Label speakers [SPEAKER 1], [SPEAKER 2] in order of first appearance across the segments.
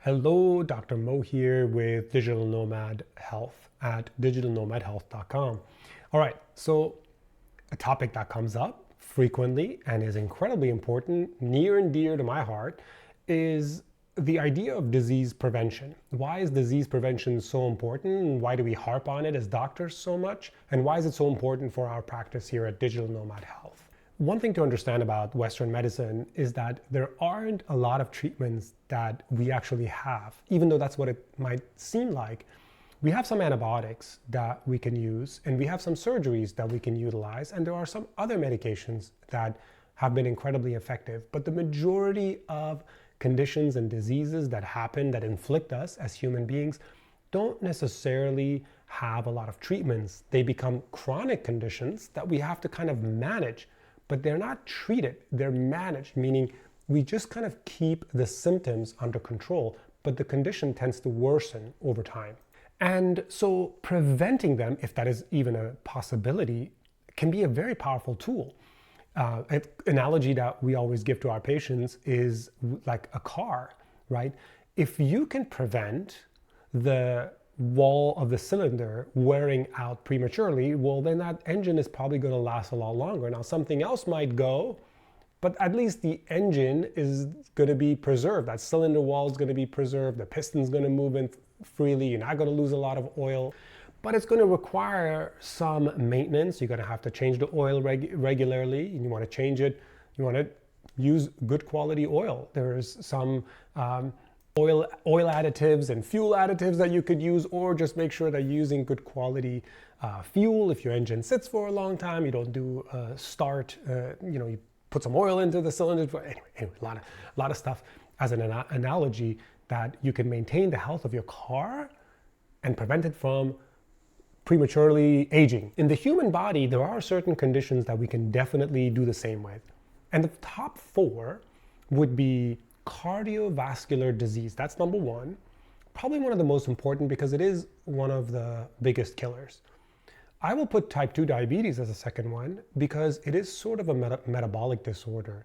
[SPEAKER 1] Hello, Dr. Mo here with Digital Nomad Health at digitalnomadhealth.com. All right, so a topic that comes up frequently and is incredibly important, near and dear to my heart, is the idea of disease prevention. Why is disease prevention so important? Why do we harp on it as doctors so much? And why is it so important for our practice here at Digital Nomad Health? One thing to understand about Western medicine is that there aren't a lot of treatments that we actually have, even though that's what it might seem like. We have some antibiotics that we can use, and we have some surgeries that we can utilize, and there are some other medications that have been incredibly effective. But the majority of conditions and diseases that happen, that inflict us as human beings, don't necessarily have a lot of treatments. They become chronic conditions that we have to kind of manage. But they're not treated, they're managed, meaning we just kind of keep the symptoms under control, but the condition tends to worsen over time. And so preventing them, if that is even a possibility, can be a very powerful tool. An analogy that we always give to our patients is like a car, right? If you can prevent the wall of the cylinder wearing out prematurely, well, then that engine is probably going to last a lot longer. Now, something else might go, but at least the engine is going to be preserved. That cylinder wall is going to be preserved. The piston's going to move in freely. You're not going to lose a lot of oil, but it's going to require some maintenance. You're going to have to change the oil regularly, and you want to change it. You want to use good quality oil. There's some oil additives and fuel additives that you could use, or just make sure that you're using good quality fuel. If your engine sits for a long time, you don't do start, you put some oil into the cylinder. Anyway, a lot of stuff as an analogy that you can maintain the health of your car and prevent it from prematurely aging. In the human body, there are certain conditions that we can definitely do the same with. And the top four would be cardiovascular disease. That's number one. Probably one of the most important because it is one of the biggest killers. I will put type 2 diabetes as a second one because it is sort of a metabolic disorder.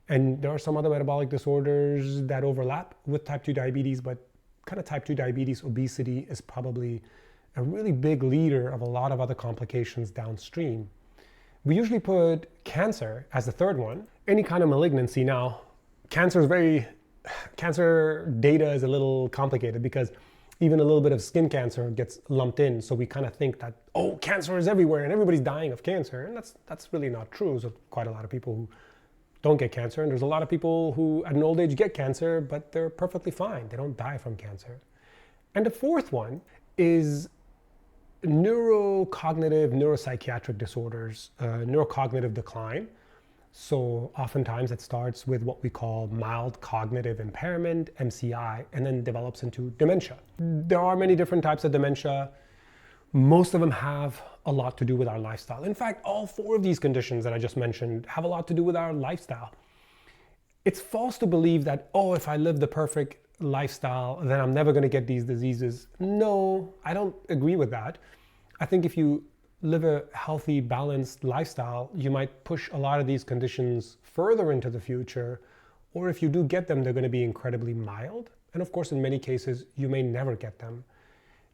[SPEAKER 1] And there are some other metabolic disorders that overlap with type 2 diabetes, but kind of type 2 diabetes, obesity is probably a really big leader of a lot of other complications downstream. We usually put cancer as the third one. Any kind of malignancy. Now, cancer data is a little complicated because even a little bit of skin cancer gets lumped in. So we kind of think that, oh, cancer is everywhere and everybody's dying of cancer. And that's really not true. So quite a lot of people who don't get cancer. And there's a lot of people who at an old age get cancer, but they're perfectly fine. They don't die from cancer. And the fourth one is neuropsychiatric disorders, neurocognitive decline. So oftentimes it starts with what we call mild cognitive impairment, MCI, and then develops into dementia. There are many different types of dementia. Most of them have a lot to do with our lifestyle. In fact, all four of these conditions that I just mentioned have a lot to do with our lifestyle. It's false to believe that, oh, if I live the perfect lifestyle, then I'm never going to get these diseases. No, I don't agree with that. I think if you live a healthy, balanced lifestyle, you might push a lot of these conditions further into the future, or if you do get them, they're going to be incredibly mild. And of course, in many cases, you may never get them.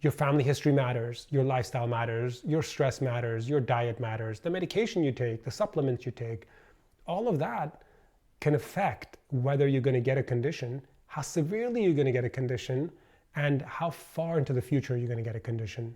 [SPEAKER 1] Your family history matters, your lifestyle matters, your stress matters, your diet matters, the medication you take, the supplements you take, all of that can affect whether you're going to get a condition, how severely you're going to get a condition, and how far into the future you're going to get a condition.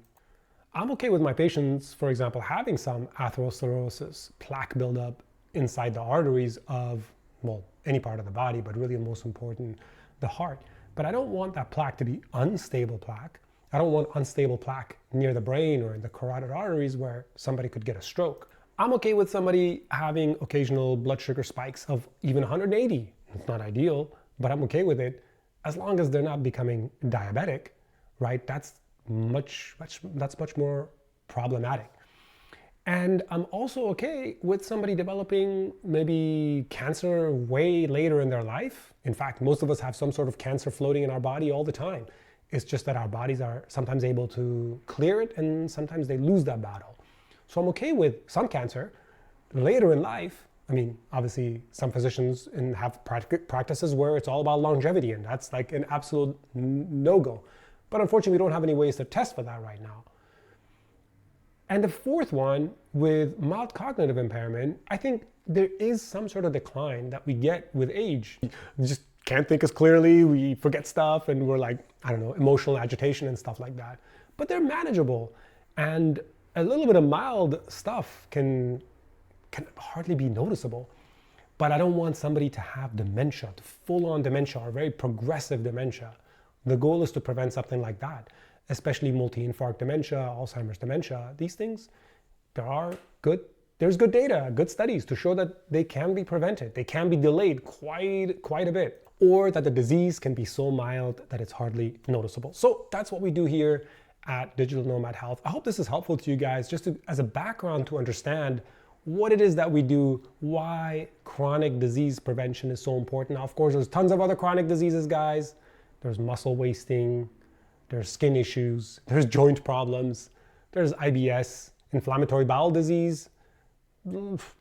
[SPEAKER 1] I'm okay with my patients, for example, having some atherosclerosis, plaque buildup inside the arteries of, well, any part of the body, but really most important, the heart. But I don't want that plaque to be unstable plaque. I don't want unstable plaque near the brain or in the carotid arteries where somebody could get a stroke. I'm okay with somebody having occasional blood sugar spikes of even 180. It's not ideal, but I'm okay with it as long as they're not becoming diabetic, right? That's much more problematic. And I'm also okay with somebody developing maybe cancer way later in their life. In fact, most of us have some sort of cancer floating in our body all the time. It's just that our bodies are sometimes able to clear it and sometimes they lose that battle. So I'm okay with some cancer later in life, I mean, obviously, some physicians have practices where it's all about longevity, and that's like an absolute no-go. But unfortunately, we don't have any ways to test for that right now. And the fourth one, with mild cognitive impairment, I think there is some sort of decline that we get with age. We just can't think as clearly, we forget stuff, and we're like, I don't know, emotional agitation and stuff like that. But they're manageable, and a little bit of mild stuff can hardly be noticeable. But I don't want somebody to have dementia, to full-on dementia or very progressive dementia. The goal is to prevent something like that, especially multi-infarct dementia, Alzheimer's dementia. These things, there's good data, good studies to show that they can be prevented. They can be delayed quite a bit, or that the disease can be so mild that it's hardly noticeable. So that's what we do here at Digital Nomad Health. I hope this is helpful to you guys, just as a background to understand what it is that we do, why chronic disease prevention is so important. Now, of course, there's tons of other chronic diseases, guys. There's muscle wasting, there's skin issues, there's joint problems, there's IBS, inflammatory bowel disease,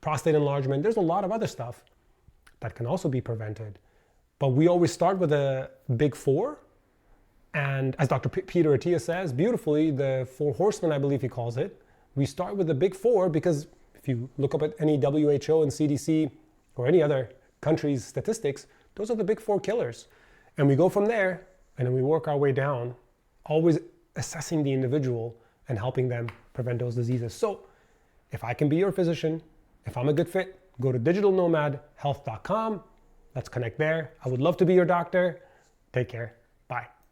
[SPEAKER 1] prostate enlargement. There's a lot of other stuff that can also be prevented. But we always start with the big four. And as Dr. Peter Attia says beautifully, the four horsemen, I believe he calls it, we start with the big four because if you look up at any WHO and CDC or any other country's statistics, those are the big four killers. And we go from there, and then we work our way down, always assessing the individual and helping them prevent those diseases. So if I can be your physician, if I'm a good fit, go to digitalnomadhealth.com. Let's connect there. I would love to be your doctor. Take care.